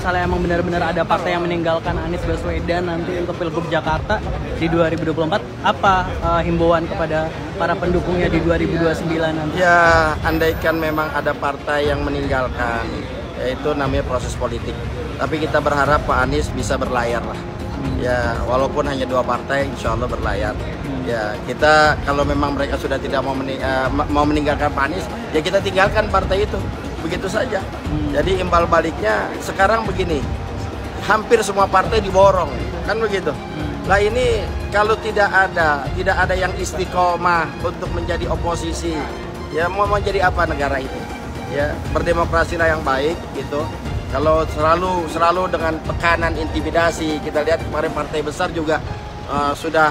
misalnya emang benar-benar ada partai yang meninggalkan Anies Baswedan nanti untuk Pilgub Jakarta di 2024, apa himbauan kepada para pendukungnya di 2029 nanti? Ya, andaikan memang ada partai yang meninggalkan, yaitu namanya proses politik. Tapi kita berharap Pak Anies bisa berlayar lah. Ya, walaupun hanya 2 partai, insya Allah berlayar. Ya, kita kalau memang mereka sudah tidak mau meninggalkan Pak Anies, ya kita tinggalkan partai itu. Begitu saja. Jadi imbal baliknya sekarang begini, hampir semua partai diborong, kan begitu. Nah ini kalau tidak ada yang istiqomah untuk menjadi oposisi, ya mau jadi apa negara ini? Ya berdemokrasilah yang baik gitu. Kalau selalu dengan tekanan intimidasi, kita lihat kemarin partai besar juga sudah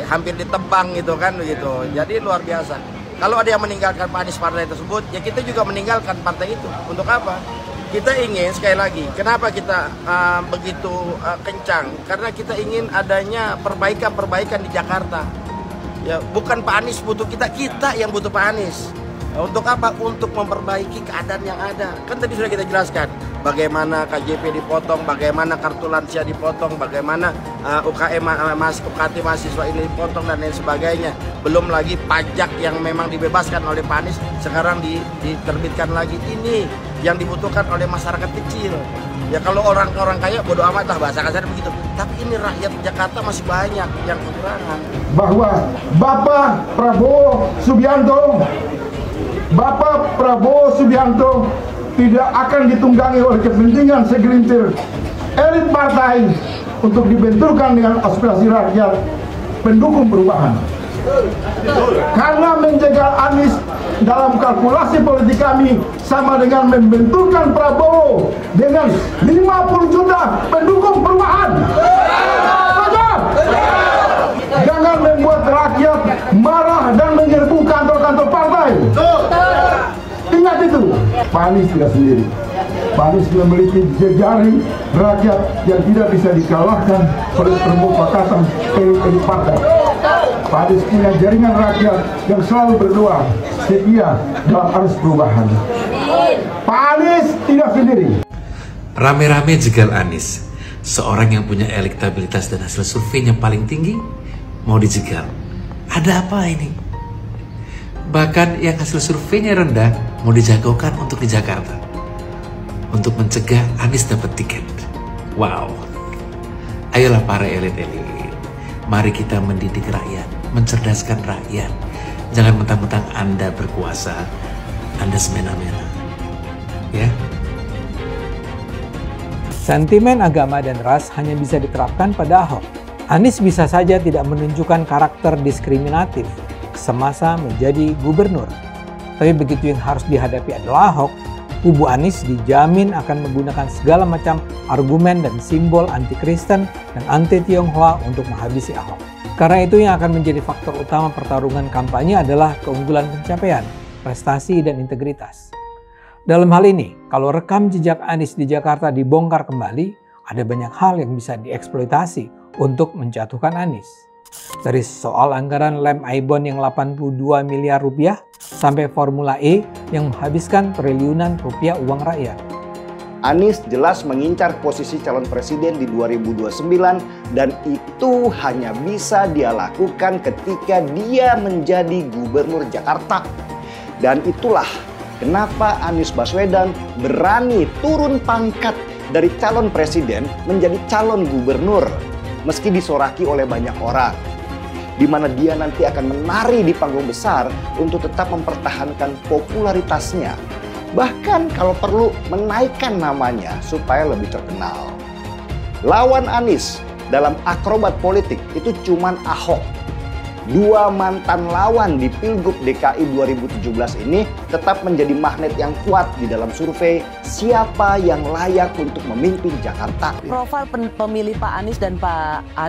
hampir ditebang gitu kan begitu. Jadi luar biasa. Kalau ada yang meninggalkan Pak Anies partai tersebut, ya kita juga meninggalkan partai itu. Untuk apa? Kita ingin, sekali lagi, kenapa kita begitu kencang? Karena kita ingin adanya perbaikan di Jakarta. Ya, bukan Pak Anies butuh kita yang butuh Pak Anies. Untuk apa? Untuk memperbaiki keadaan yang ada. Kan tadi sudah kita jelaskan bagaimana KJP dipotong, bagaimana kartu lansia dipotong, bagaimana UKT mahasiswa ini dipotong dan lain sebagainya. Belum lagi pajak yang memang dibebaskan oleh Pak Anies sekarang diterbitkan lagi. Ini yang dibutuhkan oleh masyarakat kecil. Ya kalau orang kaya bodo amat lah, bahasa kasar begitu. Tapi ini rakyat Jakarta masih banyak yang kekurangan. Bahwa Bapak Prabowo Subianto tidak akan ditunggangi oleh kepentingan segelintir elit partai untuk dibenturkan dengan aspirasi rakyat pendukung perubahan. Karena menjegal Anies dalam kalkulasi politik kami sama dengan membenturkan Prabowo dengan 50 juta pendukung perubahan. Jangan membuat rakyat marah dan menyerbu kantor-kantor partai. Ingat itu, Pak Anies tidak sendiri. Pak Anies memiliki jejaring rakyat yang tidak bisa dikalahkan oleh permufakatan elit partai. Pak Anies punya jaringan rakyat yang selalu berdoa setia dalam arus perubahan. Pak Anies tidak sendiri. Rame-rame jegal Anies, seorang yang punya elektabilitas dan hasil surveinya paling tinggi, mau dijegal. Ada apa ini? Bahkan yang hasil surveinya rendah mau dijagokan untuk di Jakarta untuk mencegah Anies dapat tiket. Wow. Ayolah para elit-elit, mari kita mendidik rakyat, mencerdaskan rakyat. Jangan mentang-mentang Anda berkuasa, Anda semena-mena. Ya. Sentimen agama dan ras hanya bisa diterapkan pada Ahok. Anies bisa saja tidak menunjukkan karakter diskriminatif semasa menjadi gubernur. Tapi begitu yang harus dihadapi adalah Ahok, kubu Anies dijamin akan menggunakan segala macam argumen dan simbol anti-Kristen dan anti-Tionghoa untuk menghabisi Ahok. Karena itu yang akan menjadi faktor utama pertarungan kampanye adalah keunggulan pencapaian, prestasi, dan integritas. Dalam hal ini, kalau rekam jejak Anies di Jakarta dibongkar kembali, ada banyak hal yang bisa dieksploitasi untuk menjatuhkan Anies. Dari soal anggaran lem Aibon yang 82 miliar rupiah sampai Formula E yang menghabiskan triliunan rupiah uang rakyat. Anies jelas mengincar posisi calon presiden di 2029 dan itu hanya bisa dia lakukan ketika dia menjadi gubernur Jakarta. Dan itulah kenapa Anies Baswedan berani turun pangkat dari calon presiden menjadi calon gubernur. Meski disoraki oleh banyak orang, di mana dia nanti akan menari di panggung besar untuk tetap mempertahankan popularitasnya. Bahkan kalau perlu menaikkan namanya supaya lebih terkenal. Lawan Anies dalam akrobat politik itu cuman Ahok. Dua mantan lawan di Pilgub DKI 2017 ini tetap menjadi magnet yang kuat di dalam survei siapa yang layak untuk memimpin Jakarta. Profil pemilih Pak Anies dan Pak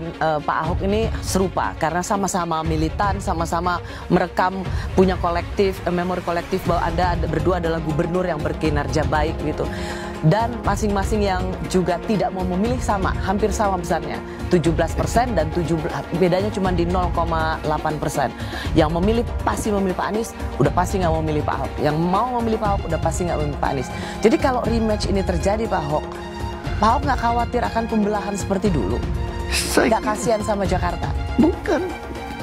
Ahok ini serupa karena sama-sama militan, sama-sama merekam, punya kolektif, memori kolektif bahwa Anda berdua adalah gubernur yang berkinerja baik gitu. Dan masing-masing yang juga tidak mau memilih sama, hampir sama besarnya, 17% dan bedanya cuma di 0,8%. Yang memilih pasti memilih Pak Anies, udah pasti nggak mau memilih Pak Ahok. Yang mau memilih Pak Ahok udah pasti nggak memilih Pak Anies. Jadi kalau rematch ini terjadi Pak Ahok, Pak Ahok nggak khawatir akan pembelahan seperti dulu? Nggak kasihan sama Jakarta? Bukan.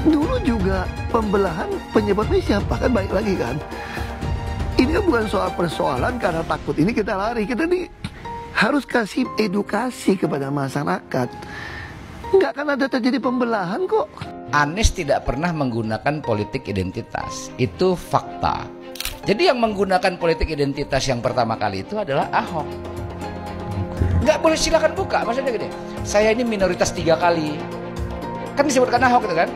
Dulu juga pembelahan penyebabnya siapa? Kan balik lagi kan. Ini bukan soal persoalan karena takut ini kita lari. Kita nih harus kasih edukasi kepada masyarakat. Nggak akan ada terjadi pembelahan kok. Anies tidak pernah menggunakan politik identitas. Itu fakta. Jadi yang menggunakan politik identitas yang pertama kali itu adalah Ahok. Nggak boleh, silakan buka. Maksudnya gini, saya ini minoritas 3 kali. Kan disebutkan Ahok itu kan.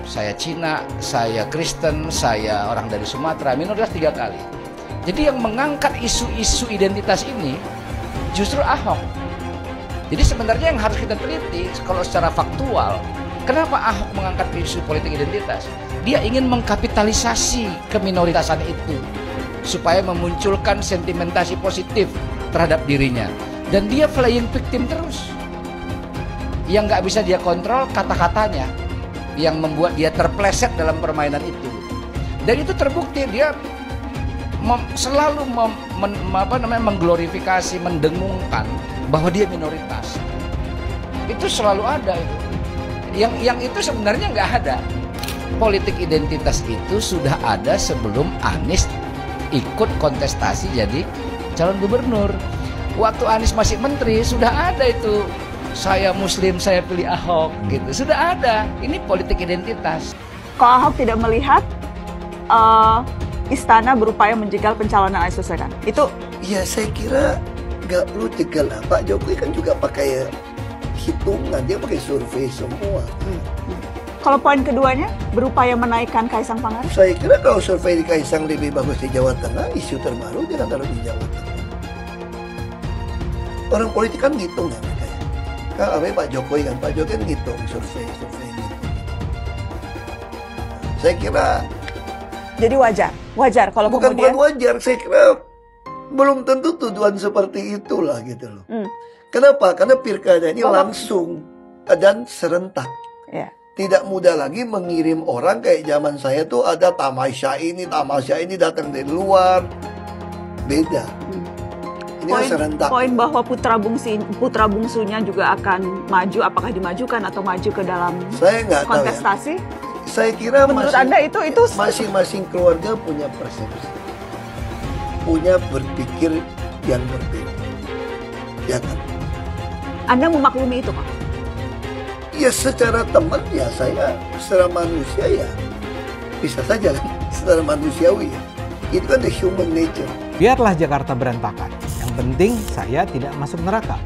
Saya Cina, saya Kristen, saya orang dari Sumatera, minoritas 3 kali. Jadi yang mengangkat isu-isu identitas ini justru Ahok. Jadi sebenarnya yang harus kita teliti kalau secara faktual, kenapa Ahok mengangkat isu politik identitas? Dia ingin mengkapitalisasi keminoritasan itu supaya memunculkan sentimentasi positif terhadap dirinya. Dan dia playing victim terus. Yang nggak bisa dia kontrol kata-katanya, yang membuat dia terpleset dalam permainan itu. Dan itu terbukti, dia selalu mengglorifikasi, mendengungkan bahwa dia minoritas. Itu selalu ada itu. Yang itu sebenarnya nggak ada. Politik identitas itu sudah ada sebelum Anies ikut kontestasi jadi calon gubernur. Waktu Anies masih menteri sudah ada itu. Saya Muslim, saya pilih Ahok, gitu. Sudah ada. Ini politik identitas. Kok Ahok tidak melihat istana berupaya menjegal pencalonan Anies Baswedan? Itu? Ya saya kira nggak perlu jegal lah. Pak Jokowi kan juga pakai hitungan, dia pakai survei semua. Kalau poin keduanya, berupaya menaikkan Kaisang Pangarep? Saya kira kalau survei di Kaisang lebih bagus di Jawa Tengah, isu terbaru dia kan taruh di Jawa Tengah. Orang politik kan ngitung ya mereka ya. Kan Pak Jokowi kan ngitung survei gitu. Saya kira. Jadi wajar kalau bukan kemudian. Bukan wajar, saya kira belum tentu tuduhan seperti itulah gitu loh. Kenapa? Karena pilkada ini langsung dan serentak. Ya. Tidak mudah lagi mengirim orang kayak zaman saya tuh ada tamasya ini datang dari luar. Beda. Ini serentak. Poin bahwa putra bungsunya juga akan maju, apakah dimajukan atau maju ke dalam kontestasi? Tahu ya. Saya kira menurut Anda itu masing-masing keluarga punya persepsi, punya berpikir yang berbeda. Ya kan? Anda memaklumi itu, Pak? Ya secara teman ya saya, secara manusia ya bisa saja lah, secara manusiawi ya. Itu kan the human nature. Biarlah Jakarta berantakan, yang penting saya tidak masuk neraka.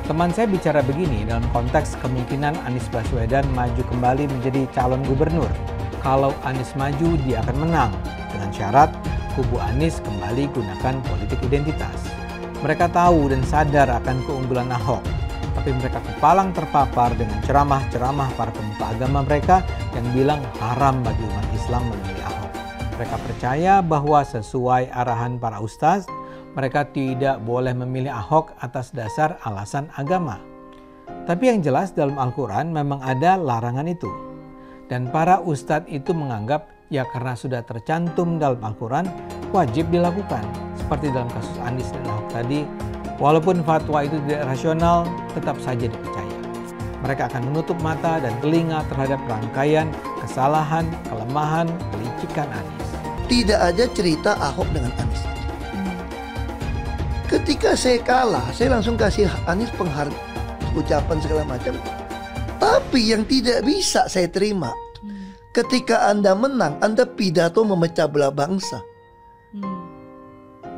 Teman saya bicara begini dalam konteks kemungkinan Anies Baswedan maju kembali menjadi calon gubernur. Kalau Anies maju, dia akan menang. Dengan syarat kubu Anies kembali gunakan politik identitas. Mereka tahu dan sadar akan keunggulan Ahok. Tapi mereka kepalang terpapar dengan ceramah-ceramah para pemuka agama mereka yang bilang haram bagi umat Islam memilih Ahok. Mereka percaya bahwa sesuai arahan para ustaz, mereka tidak boleh memilih Ahok atas dasar alasan agama. Tapi yang jelas dalam Al-Quran memang ada larangan itu. Dan para ustadz itu menganggap ya karena sudah tercantum dalam Al-Quran wajib dilakukan. Seperti dalam kasus Anies dan Ahok tadi, walaupun fatwa itu tidak rasional, tetap saja dipercaya. Mereka akan menutup mata dan telinga terhadap rangkaian kesalahan, kelemahan, kelicikan Anies. Tidak ada cerita Ahok dengan Anies. Ketika saya kalah, saya langsung kasih Anies penghargaan, ucapan segala macam. Tapi yang tidak bisa saya terima, ketika Anda menang, Anda pidato memecah belah bangsa.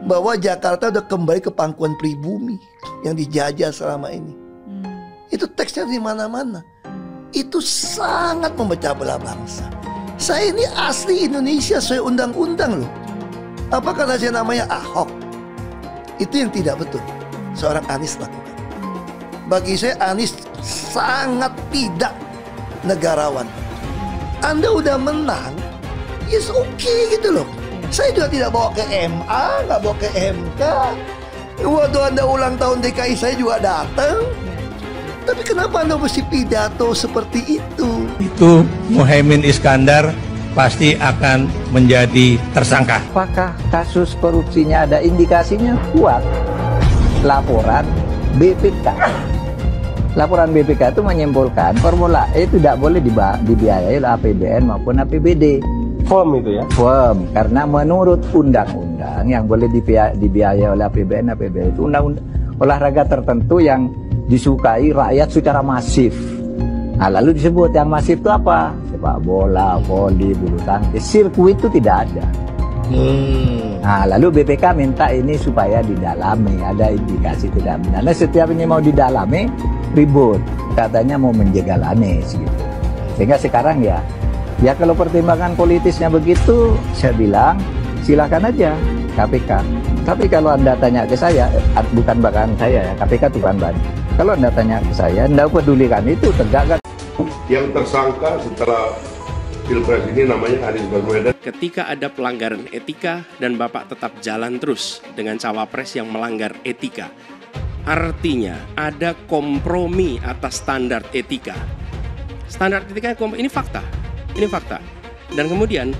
Bahwa Jakarta udah kembali ke pangkuan pribumi yang dijajah selama ini. Itu teksnya di mana-mana. Itu sangat memecah belah bangsa. Saya ini asli Indonesia sesuai undang-undang loh. Apa karena saya namanya Ahok? Itu yang tidak betul seorang Anies lakukan. Bagi saya Anies sangat tidak negarawan. Anda udah menang, yes okay gitu loh. Saya juga tidak bawa ke MA, nggak bawa ke MK. Waktu Anda ulang tahun DKI saya juga datang. Tapi kenapa Anda mesti pidato seperti itu? Itu Muhaimin Iskandar pasti akan menjadi tersangka. Apakah kasus korupsinya ada indikasinya kuat? Laporan BPK. Laporan BPK itu menyimpulkan Formula E tidak boleh dibiayai oleh APBN maupun APBD. Firm itu ya? Firm, karena menurut undang-undang yang boleh dibiayai oleh APBN, APBD itu undang-undang olahraga tertentu yang disukai rakyat secara masif. Nah, lalu disebut yang masif itu apa? Sepak bola, voli, bulu tangkis, sirkuit itu tidak ada. Nah, lalu BPK minta ini supaya didalami, ada indikasi tidak benar. Nah, setiap ini mau didalami, ribut, katanya mau menjegal Anies gitu. Sehingga sekarang ya kalau pertimbangan politisnya begitu, saya bilang silakan aja KPK. Tapi kalau Anda tanya ke saya, bukan bahkan saya ya, KPK itu bukan. Kalau Anda tanya ke saya, Anda pedulikan itu tegakkan. Yang tersangka setelah Pilpres ini namanya Anies Baswedan. Ketika ada pelanggaran etika dan Bapak tetap jalan terus dengan cawapres yang melanggar etika, artinya ada kompromi atas standar etika. Standar etika ini fakta. Ini fakta. Dan kemudian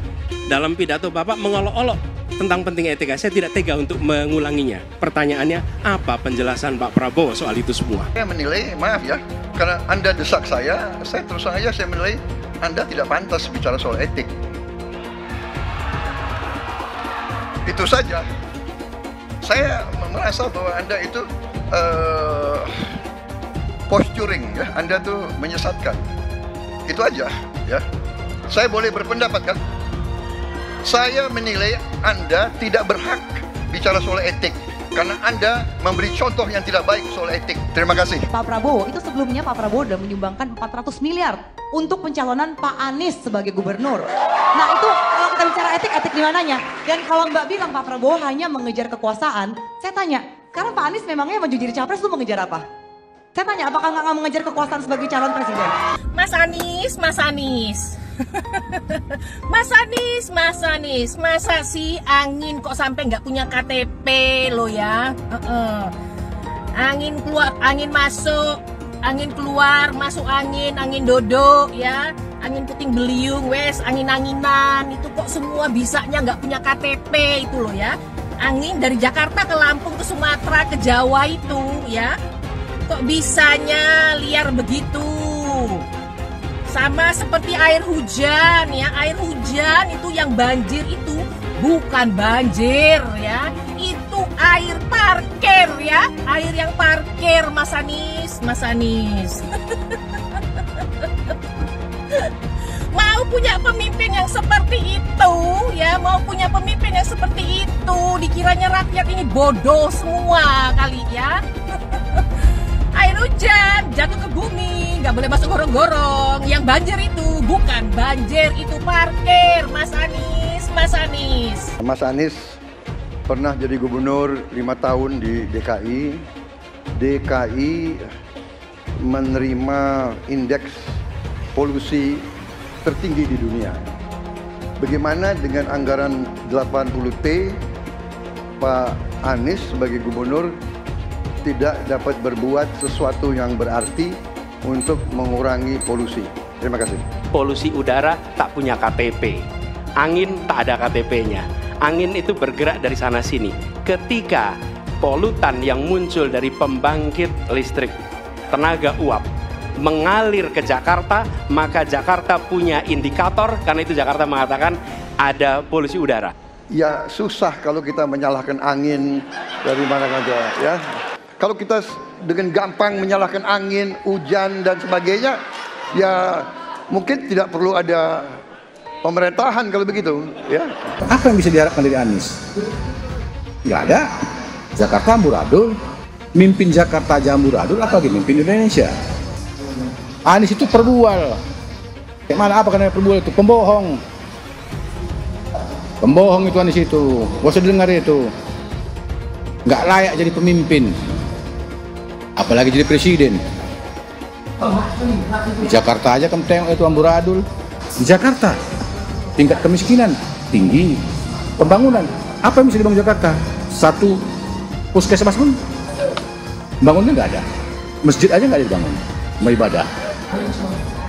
dalam pidato Bapak mengolok-olok tentang pentingnya etika. Saya tidak tega untuk mengulanginya. Pertanyaannya, apa penjelasan Pak Prabowo soal itu semua? Saya menilai, maaf ya, karena Anda desak saya terus saja saya menilai Anda tidak pantas bicara soal etik. Itu saja. Saya merasa bahwa Anda itu posturing ya, Anda tuh menyesatkan. Itu aja ya. Saya boleh berpendapat kan? Saya menilai Anda tidak berhak bicara soal etik karena Anda memberi contoh yang tidak baik soal etik. Terima kasih. Pak Prabowo, itu sebelumnya Pak Prabowo sudah menyumbangkan 400 miliar untuk pencalonan Pak Anies sebagai gubernur. Nah itu kalau kita bicara etik di mananya? Dan kalau Mbak bilang Pak Prabowo hanya mengejar kekuasaan, saya tanya, sekarang Pak Anies memangnya maju jadi capres itu mengejar apa? Saya tanya, apakah nggak mengejar kekuasaan sebagai calon presiden? Mas Anies. Mas Anies, masa sih angin kok sampai nggak punya KTP lo ya? Angin keluar, angin masuk, angin keluar, masuk angin dodo ya, angin puting beliung, wes angin-anginan itu kok semua bisanya nggak punya KTP itu lo ya? Angin dari Jakarta ke Lampung ke Sumatera ke Jawa itu ya, kok bisanya liar begitu? Sama seperti air hujan ya, air hujan itu yang banjir itu bukan banjir ya, itu air parkir ya, air yang parkir Mas Anies. Mau punya pemimpin yang seperti itu ya, mau punya pemimpin yang seperti itu, dikiranya rakyat ini bodoh semua kali ya. Air hujan jatuh ke bumi, nggak boleh masuk gorong-gorong. Yang banjir itu bukan banjir, itu parkir, Mas Anies. Mas Anies pernah jadi gubernur 5 tahun di DKI. DKI menerima indeks polusi tertinggi di dunia. Bagaimana dengan anggaran 80T, Pak Anies sebagai gubernur tidak dapat berbuat sesuatu yang berarti untuk mengurangi polusi. Terima kasih. Polusi udara tak punya KTP, angin tak ada KTP-nya. Angin itu bergerak dari sana sini. Ketika polutan yang muncul dari pembangkit listrik tenaga uap mengalir ke Jakarta, maka Jakarta punya indikator, karena itu Jakarta mengatakan ada polusi udara. Ya susah kalau kita menyalahkan angin dari mana saja ya. Kalau kita dengan gampang menyalahkan angin, hujan dan sebagainya, ya mungkin tidak perlu ada pemerintahan kalau begitu ya. Apa yang bisa diharapkan dari Anies? Nggak ada. Jakarta amburadul, mimpin Jakarta aja amburadul, apalagi mimpin Indonesia. Anies itu perbual. Kayak mana apa karena perbual itu? Pembohong. Pembohong itu Anies itu. Gak usah dengar itu. Nggak layak jadi pemimpin. Apalagi jadi presiden. Di Jakarta aja kamu tengok itu amburadul. Di Jakarta tingkat kemiskinan tinggi. Pembangunan apa yang bisa dibangun Jakarta? Satu puskesmas pun bangunnya nggak ada. Masjid aja nggak ada dibangun. Mau ibadah.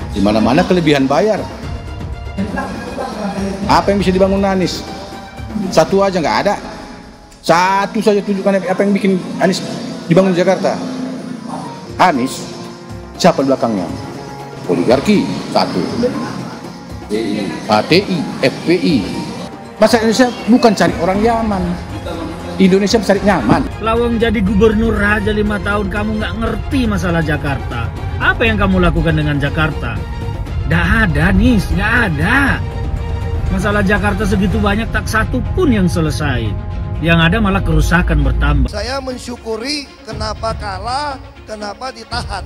Di mana-mana kelebihan bayar. Apa yang bisa dibangun Anies? Satu aja nggak ada. Satu saja tunjukkan apa yang bikin Anies dibangun di Jakarta. Anies, siapa belakangnya? Oligarki, satu. HTI, FPI. Masa Indonesia bukan cari orang Yaman. Indonesia cari nyaman. Lawang jadi gubernur aja 5 tahun kamu nggak ngerti masalah Jakarta. Apa yang kamu lakukan dengan Jakarta? Nggak ada, Nis, nggak ada. Masalah Jakarta segitu banyak, tak satu pun yang selesai. Yang ada malah kerusakan bertambah. Saya mensyukuri kenapa kalah, kenapa ditahan.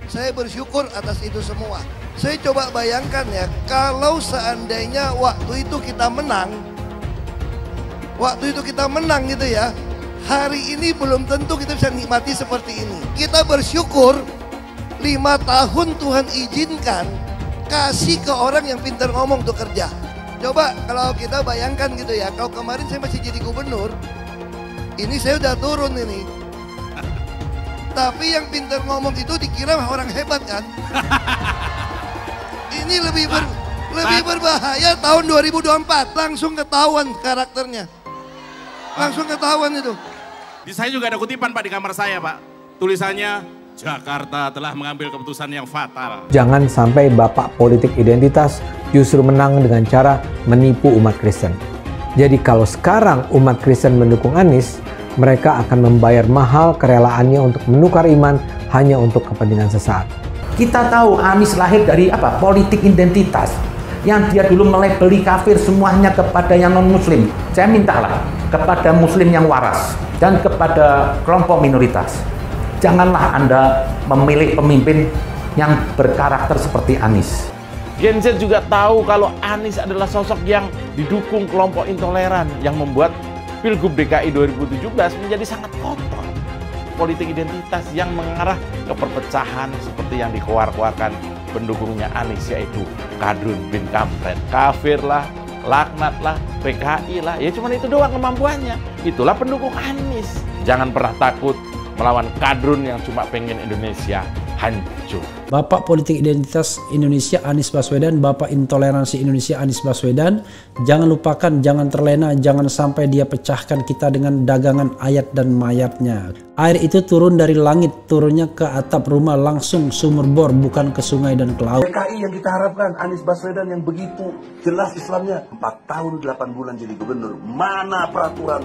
Saya bersyukur atas itu semua. Saya coba bayangkan ya, kalau seandainya waktu itu kita menang, gitu ya, hari ini belum tentu kita bisa nikmati seperti ini. Kita bersyukur 5 tahun Tuhan izinkan kasih ke orang yang pintar ngomong untuk kerja. Coba kalau kita bayangkan gitu ya, kalau kemarin saya masih jadi gubernur, ini saya udah turun ini. Tapi yang pintar ngomong itu dikira orang hebat kan? Ini lebih berbahaya tahun 2024, langsung ketahuan karakternya. Langsung ketahuan itu. Di saya juga ada kutipan Pak di kamar saya Pak. Tulisannya, Jakarta telah mengambil keputusan yang fatal. Jangan sampai bapak politik identitas justru menang dengan cara menipu umat Kristen. Jadi kalau sekarang umat Kristen mendukung Anies, mereka akan membayar mahal kerelaannya untuk menukar iman hanya untuk kepentingan sesaat. Kita tahu Anies lahir dari apa? Politik identitas. Yang dia dulu melabeli kafir semuanya kepada yang non-muslim. Saya mintalah kepada muslim yang waras dan kepada kelompok minoritas. Janganlah Anda memilih pemimpin yang berkarakter seperti Anies. Gen Z juga tahu kalau Anies adalah sosok yang didukung kelompok intoleran yang membuat Pilgub DKI 2017 menjadi sangat kotor. Politik identitas yang mengarah ke perpecahan seperti yang dikeluarkan pendukungnya Anies, yaitu Kadrun bin Kamprad. Kafir lah, laknat lah, PKI lah, ya cuman itu doang kemampuannya. Itulah pendukung Anies. Jangan pernah takut melawan Kadrun yang cuma pengen Indonesia hancur. Bapak politik identitas Indonesia Anies Baswedan, Bapak intoleransi Indonesia Anies Baswedan. Jangan lupakan, jangan terlena, jangan sampai dia pecahkan kita dengan dagangan ayat dan mayatnya. Air itu turun dari langit, turunnya ke atap rumah langsung sumur bor, bukan ke sungai dan ke laut. PKI yang kita harapkan, Anies Baswedan yang begitu jelas Islamnya, 4 tahun 8 bulan jadi gubernur. Mana peraturan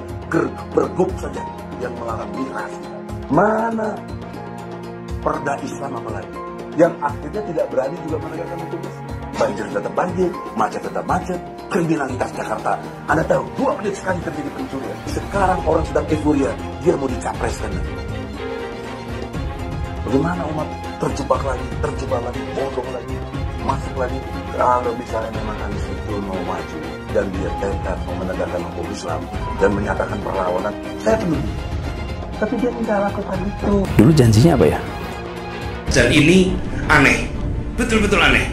bergub saja yang melarang miras? Mana perda Islam apalagi yang akhirnya tidak berani juga menegakkan hukum. Banjir tetap banjir, macet tetap macet, kriminalitas Jakarta. Anda tahu 2 menit sekali terjadi pencurian. Sekarang orang sedang euforia, dia mau dicapreskan. Bagaimana umat terjebak lagi, bodoh lagi, masuk lagi. Kalau misalnya memang Anies itu mau maju dan dia tekad mau menegakkan hukum Islam dan menyatakan perlawanan, saya peduli. Tapi dia tidak lakukan itu. Dulu janjinya apa ya? Dan ini aneh, betul-betul aneh.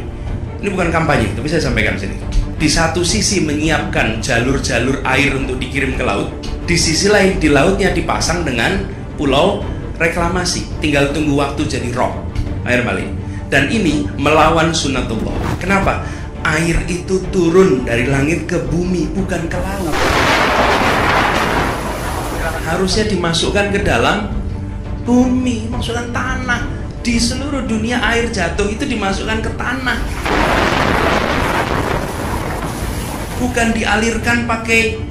Ini bukan kampanye, tapi saya sampaikan sini. Di satu sisi menyiapkan jalur-jalur air untuk dikirim ke laut, di sisi lain di lautnya dipasang dengan pulau reklamasi. Tinggal tunggu waktu jadi rob, air balik. Dan ini melawan sunatullah. Kenapa? Air itu turun dari langit ke bumi, bukan ke laut. Harusnya dimasukkan ke dalam bumi, masukkan tanah. Di seluruh dunia air jatuh itu dimasukkan ke tanah, bukan dialirkan pakai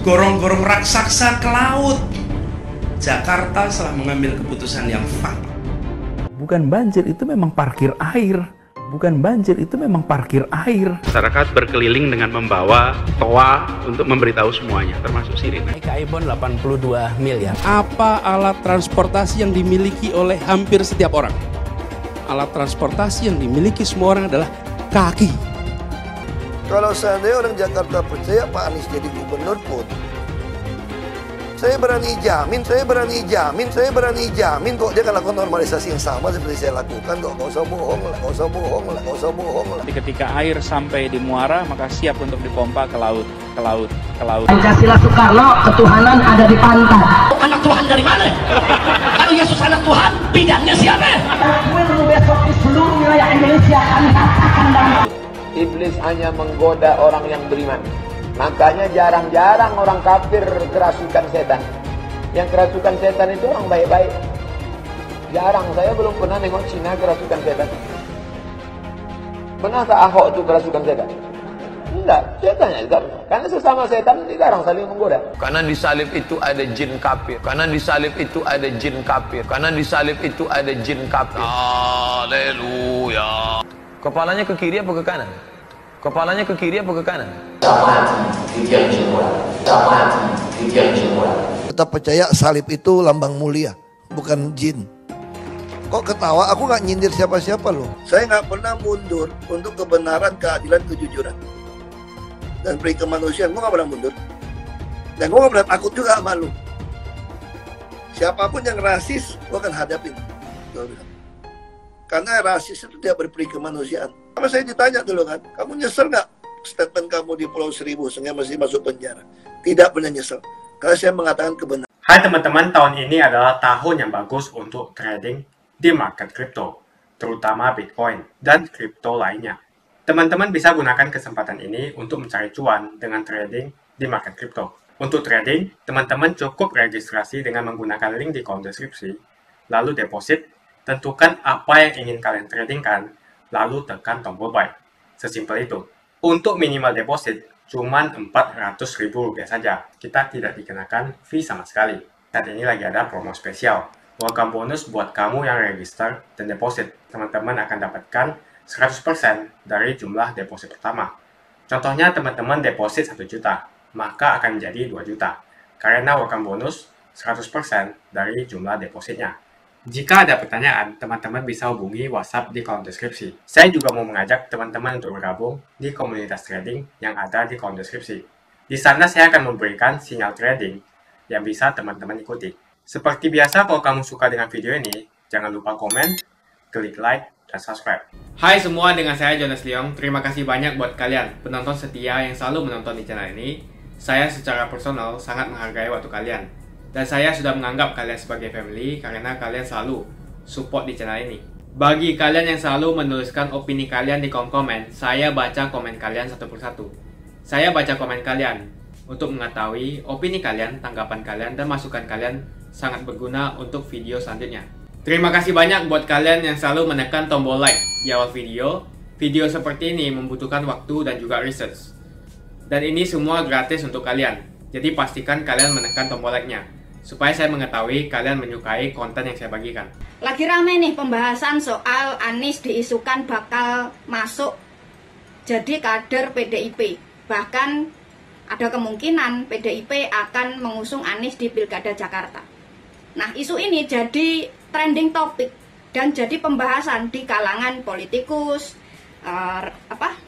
gorong-gorong raksasa ke laut. Jakarta telah mengambil keputusan yang fatal. Bukan banjir, itu memang parkir air. Bukan banjir, itu memang parkir air. Masyarakat berkeliling dengan membawa toa untuk memberitahu semuanya, termasuk sirine. DKI Bond 82 miliar. Apa alat transportasi yang dimiliki oleh hampir setiap orang? Alat transportasi yang dimiliki semua orang adalah kaki. Kalau seandainya orang Jakarta percaya Pak Anies jadi gubernur pun, saya berani jamin kok dia akan lakukan normalisasi yang sama seperti saya lakukan kok. Gak usah bohong lah. Jadi ketika air sampai di muara, maka siap untuk dipompa ke laut. Pancasila Soekarno, ketuhanan ada di pantai. Anak Tuhan dari mana? Kalau Yesus anak Tuhan, bidangnya siapa? Besok di seluruh wilayah Indonesia kami katakan damai. Iblis hanya menggoda orang yang beriman. Makanya jarang-jarang orang kafir kerasukan setan. Yang kerasukan setan itu orang baik-baik. Jarang, saya belum pernah nengok Cina kerasukan setan. Pernah tak Ahok itu kerasukan setan? Enggak, saya tanya juga. Karena sesama setan dilarang saling menggoda. Karena di salib itu ada jin kafir. Karena di salib itu ada jin kafir. Karena di salib itu ada jin kafir. Haleluya. Kepalanya ke kiri apa ke kanan? Kepalanya ke kiri apa ke kanan? Tetap percaya salib itu lambang mulia, bukan jin. Kok ketawa? Aku nggak nyindir siapa-siapa loh. Saya nggak pernah mundur untuk kebenaran, keadilan, kejujuran. Dan peri kemanusiaan, gue gak pernah mundur. Dan gue gak pernah takut juga sama lu. Siapapun yang rasis, gue akan hadapin. Karena rasis itu tidak berperi kemanusiaan. Sama saya ditanya dulu kan, kamu nyesel gak statement kamu di Pulau Seribu sehingga masih masuk penjara? Tidak pernah nyesel. Karena saya mengatakan kebenaran. Hai teman-teman, tahun ini adalah tahun yang bagus untuk trading di market crypto, terutama Bitcoin dan kripto lainnya. Teman-teman bisa gunakan kesempatan ini untuk mencari cuan dengan trading di market crypto. Untuk trading, teman-teman cukup registrasi dengan menggunakan link di kolom deskripsi, lalu deposit, tentukan apa yang ingin kalian tradingkan, lalu tekan tombol buy. Sesimpel itu. Untuk minimal deposit, cuma Rp400.000 saja. Kita tidak dikenakan fee sama sekali. Saat ini lagi ada promo spesial. Welcome bonus buat kamu yang register dan deposit. Teman-teman akan dapatkan 100% dari jumlah deposit pertama. Contohnya teman-teman deposit 1 juta, maka akan menjadi 2 juta. Karena welcome bonus 100% dari jumlah depositnya. Jika ada pertanyaan, teman-teman bisa hubungi WhatsApp di kolom deskripsi. Saya juga mau mengajak teman-teman untuk bergabung di komunitas trading yang ada di kolom deskripsi. Di sana saya akan memberikan sinyal trading yang bisa teman-teman ikuti. Seperti biasa, kalau kamu suka dengan video ini, jangan lupa komen, klik like, dan subscribe. Hai semua, dengan saya Jonas Leong. Terima kasih banyak buat kalian penonton setia yang selalu menonton di channel ini. Saya secara personal sangat menghargai waktu kalian. Dan saya sudah menganggap kalian sebagai family karena kalian selalu support di channel ini. Bagi kalian yang selalu menuliskan opini kalian di kolom komen, saya baca komen kalian satu persatu. Saya baca komen kalian untuk mengetahui opini kalian, tanggapan kalian, dan masukan kalian sangat berguna untuk video selanjutnya. Terima kasih banyak buat kalian yang selalu menekan tombol like di awal video. Video seperti ini membutuhkan waktu dan juga research. Dan ini semua gratis untuk kalian. Jadi pastikan kalian menekan tombol like-nya, supaya saya mengetahui kalian menyukai konten yang saya bagikan. Lagi rame nih pembahasan soal Anies diisukan bakal masuk jadi kader PDIP. Bahkan ada kemungkinan PDIP akan mengusung Anies di Pilkada Jakarta. Nah, isu ini jadi trending topik dan jadi pembahasan di kalangan politikus,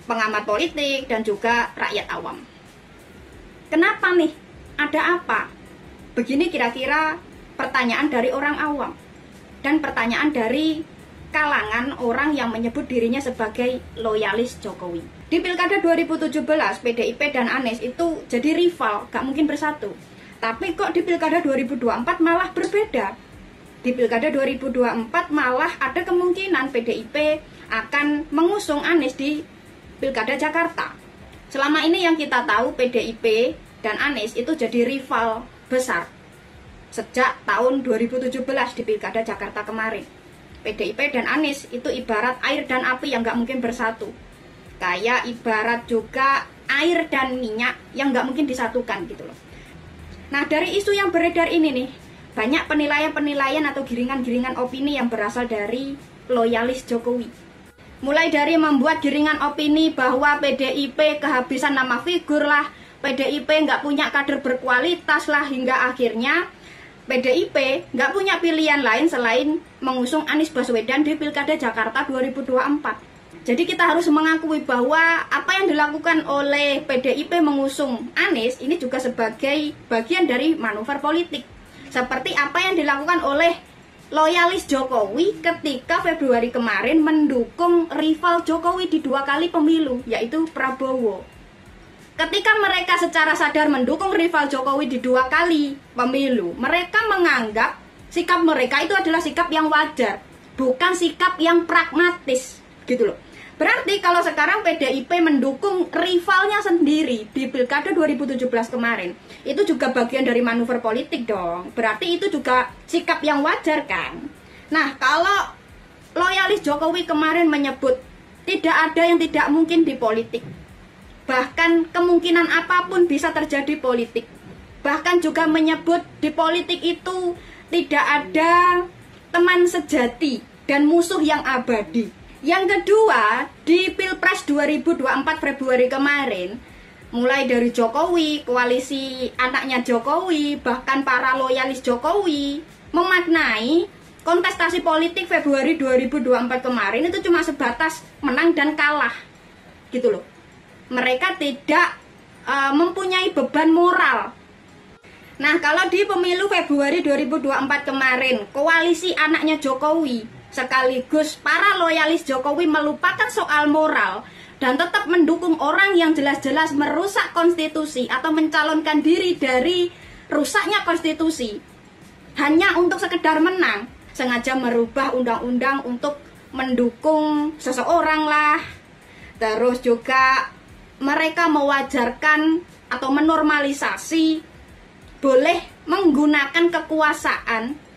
pengamat politik, dan juga rakyat awam. Kenapa nih? Ada apa? Begini kira-kira pertanyaan dari orang awam dan pertanyaan dari kalangan orang yang menyebut dirinya sebagai loyalis Jokowi. Di Pilkada 2017, PDIP dan Anies itu jadi rival, gak mungkin bersatu. Tapi kok di Pilkada 2024 malah berbeda. Di Pilkada 2024 malah ada kemungkinan PDIP akan mengusung Anies di Pilkada Jakarta. Selama ini yang kita tahu PDIP dan Anies itu jadi rival besar sejak tahun 2017 di Pilkada Jakarta kemarin. PDIP dan Anies itu ibarat air dan api yang gak mungkin bersatu. Kayak ibarat juga air dan minyak yang gak mungkin disatukan gitu loh. Nah, dari isu yang beredar ini nih, banyak penilaian-penilaian atau giringan-giringan opini yang berasal dari loyalis Jokowi. Mulai dari membuat giringan opini bahwa PDIP kehabisan nama figur lah, PDIP nggak punya kader berkualitas lah, hingga akhirnya PDIP nggak punya pilihan lain selain mengusung Anies Baswedan di Pilkada Jakarta 2024. Jadi kita harus mengakui bahwa apa yang dilakukan oleh PDIP mengusung Anies ini juga sebagai bagian dari manuver politik. Seperti apa yang dilakukan oleh loyalis Jokowi ketika Februari kemarin mendukung rival Jokowi di 2 kali pemilu, yaitu Prabowo. Ketika mereka secara sadar mendukung rival Jokowi di 2 kali pemilu, mereka menganggap sikap mereka itu adalah sikap yang wajar, bukan sikap yang pragmatis, gitu loh. Berarti kalau sekarang PDIP mendukung rivalnya sendiri di Pilkada 2017 kemarin, itu juga bagian dari manuver politik dong. Berarti itu juga sikap yang wajar kan? Nah, kalau loyalis Jokowi kemarin menyebut tidak ada yang tidak mungkin di politik. Bahkan kemungkinan apapun bisa terjadi politik. Bahkan juga menyebut di politik itu tidak ada teman sejati dan musuh yang abadi. Yang kedua, di Pilpres 2024 Februari kemarin, mulai dari Jokowi, koalisi anaknya Jokowi, bahkan para loyalis Jokowi memaknai kontestasi politik Februari 2024 kemarin itu cuma sebatas menang dan kalah, gitu loh. Mereka tidak mempunyai beban moral. Nah, kalau di pemilu Februari 2024 kemarin, koalisi anaknya Jokowi sekaligus para loyalis Jokowi melupakan soal moral dan tetap mendukung orang yang jelas-jelas merusak konstitusi atau mencalonkan diri dari rusaknya konstitusi hanya untuk sekedar menang, sengaja merubah undang-undang untuk mendukung seseorang lah. Terus juga mereka mewajarkan atau menormalisasi boleh menggunakan kekuasaan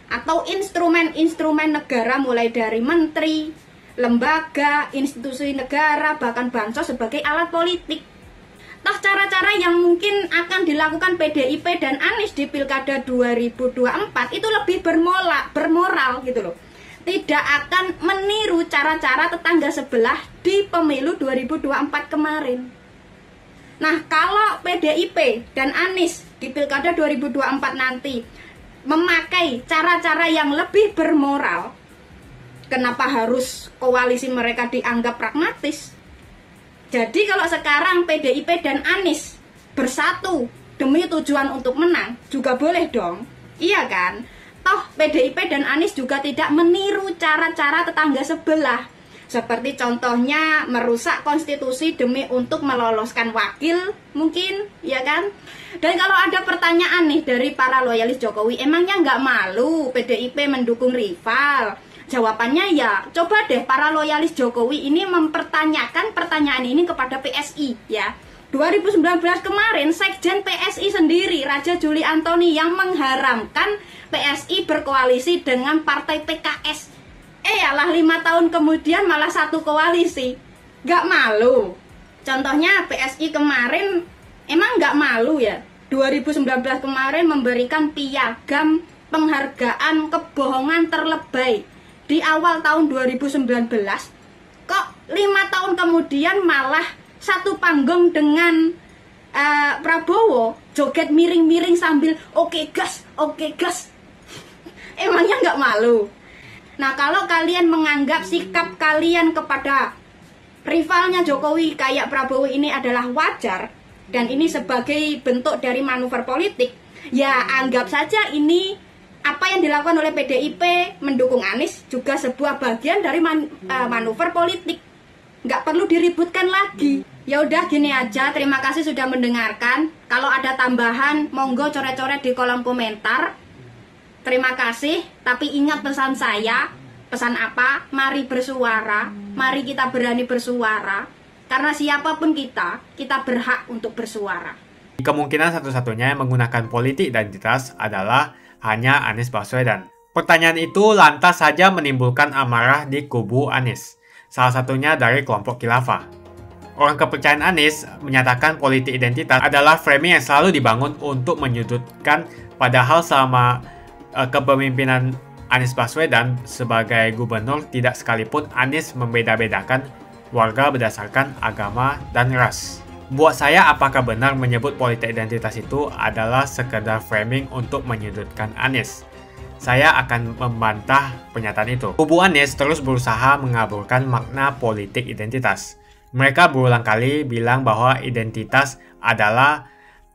atau instrumen-instrumen negara mulai dari menteri, lembaga, institusi negara, bahkan bansos sebagai alat politik. Toh cara-cara yang mungkin akan dilakukan PDIP dan Anies di Pilkada 2024 itu lebih bermoral gitu loh. Tidak akan meniru cara-cara tetangga sebelah di pemilu 2024 kemarin. Nah, kalau PDIP dan Anies di Pilkada 2024 nanti memakai cara-cara yang lebih bermoral, kenapa harus koalisi mereka dianggap pragmatis? Jadi kalau sekarang PDIP dan Anies bersatu demi tujuan untuk menang, juga boleh dong. Iya kan? Toh PDIP dan Anies juga tidak meniru cara-cara tetangga sebelah. Seperti contohnya merusak konstitusi demi untuk meloloskan wakil mungkin, ya kan? Dan kalau ada pertanyaan nih dari para loyalis Jokowi, emangnya nggak malu PDIP mendukung rival? Jawabannya ya, coba deh para loyalis Jokowi ini mempertanyakan pertanyaan ini kepada PSI ya. 2019 kemarin Sekjen PSI sendiri, Raja Juli Antoni, yang mengharamkan PSI berkoalisi dengan partai PKS. Alah 5 tahun kemudian malah satu koalisi. Gak malu. Contohnya PSI kemarin emang gak malu ya. 2019 kemarin memberikan piagam penghargaan kebohongan terlebay di awal tahun 2019. Kok 5 tahun kemudian malah satu panggung dengan Prabowo joget miring-miring sambil oke gas. Emangnya nggak malu? Nah, kalau kalian menganggap sikap kalian kepada rivalnya Jokowi kayak Prabowo ini adalah wajar dan ini sebagai bentuk dari manuver politik, ya anggap saja ini apa yang dilakukan oleh PDIP mendukung Anies juga sebuah bagian dari manuver politik. Nggak perlu diributkan lagi. Ya udah gini aja, terima kasih sudah mendengarkan. Kalau ada tambahan, monggo coret-coret di kolom komentar. Terima kasih, tapi ingat pesan saya. Pesan apa? Mari bersuara, mari kita berani bersuara. Karena siapapun kita berhak untuk bersuara. Kemungkinan satu-satunya yang menggunakan politik identitas adalah hanya Anies Baswedan. Pertanyaan itu lantas saja menimbulkan amarah di kubu Anies, salah satunya dari kelompok khilafah. Orang kepercayaan Anies menyatakan politik identitas adalah framing yang selalu dibangun untuk menyudutkan, padahal selama kepemimpinan Anies Baswedan sebagai gubernur tidak sekalipun Anies membeda-bedakan warga berdasarkan agama dan ras. Buat saya, apakah benar menyebut politik identitas itu adalah sekedar framing untuk menyudutkan Anies? Saya akan membantah pernyataan itu. Kubu Anies terus berusaha mengaburkan makna politik identitas. Mereka berulang kali bilang bahwa identitas adalah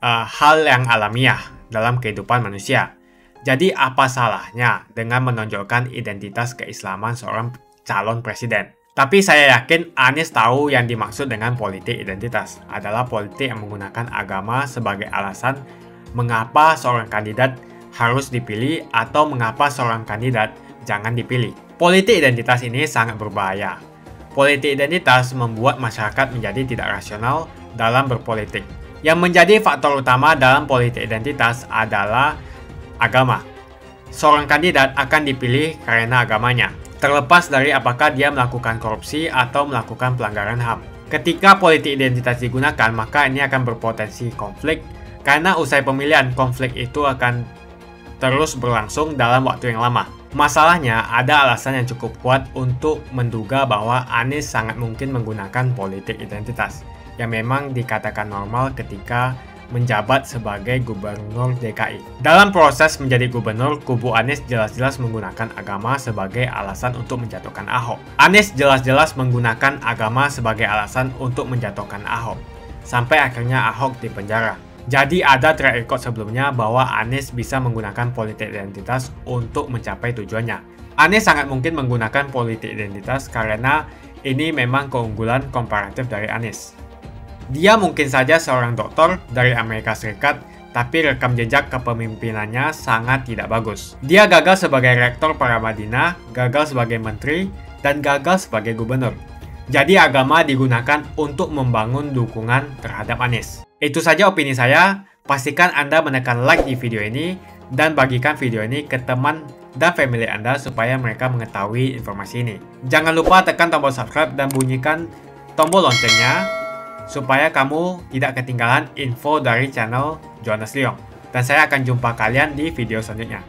hal yang alamiah dalam kehidupan manusia. Jadi apa salahnya dengan menonjolkan identitas keislaman seorang calon presiden? Tapi saya yakin Anies tahu yang dimaksud dengan politik identitas adalah politik yang menggunakan agama sebagai alasan mengapa seorang kandidat harus dipilih atau mengapa seorang kandidat jangan dipilih. Politik identitas ini sangat berbahaya. Politik identitas membuat masyarakat menjadi tidak rasional dalam berpolitik. Yang menjadi faktor utama dalam politik identitas adalah agama. seorang kandidat akan dipilih karena agamanya, terlepas dari apakah dia melakukan korupsi atau melakukan pelanggaran HAM. Ketika politik identitas digunakan, maka ini akan berpotensi konflik, karena usai pemilihan, konflik itu akan terus berlangsung dalam waktu yang lama. Masalahnya, ada alasan yang cukup kuat untuk menduga bahwa Anies sangat mungkin menggunakan politik identitas, yang memang dikatakan normal ketika menjabat sebagai gubernur DKI. Dalam proses menjadi gubernur, kubu Anies jelas-jelas menggunakan agama sebagai alasan untuk menjatuhkan Ahok. Anies jelas-jelas menggunakan agama sebagai alasan untuk menjatuhkan Ahok, sampai akhirnya Ahok dipenjara. Jadi ada track record sebelumnya bahwa Anies bisa menggunakan politik identitas untuk mencapai tujuannya. Anies sangat mungkin menggunakan politik identitas karena ini memang keunggulan komparatif dari Anies. Dia mungkin saja seorang doktor dari Amerika Serikat, tapi rekam jejak kepemimpinannya sangat tidak bagus. Dia gagal sebagai rektor Paramadina, gagal sebagai menteri, dan gagal sebagai gubernur. Jadi agama digunakan untuk membangun dukungan terhadap Anies. Itu saja opini saya. Pastikan Anda menekan like di video ini dan bagikan video ini ke teman dan family Anda supaya mereka mengetahui informasi ini. Jangan lupa tekan tombol subscribe dan bunyikan tombol loncengnya supaya kamu tidak ketinggalan info dari channel Johannes Leong. Dan saya akan jumpa kalian di video selanjutnya.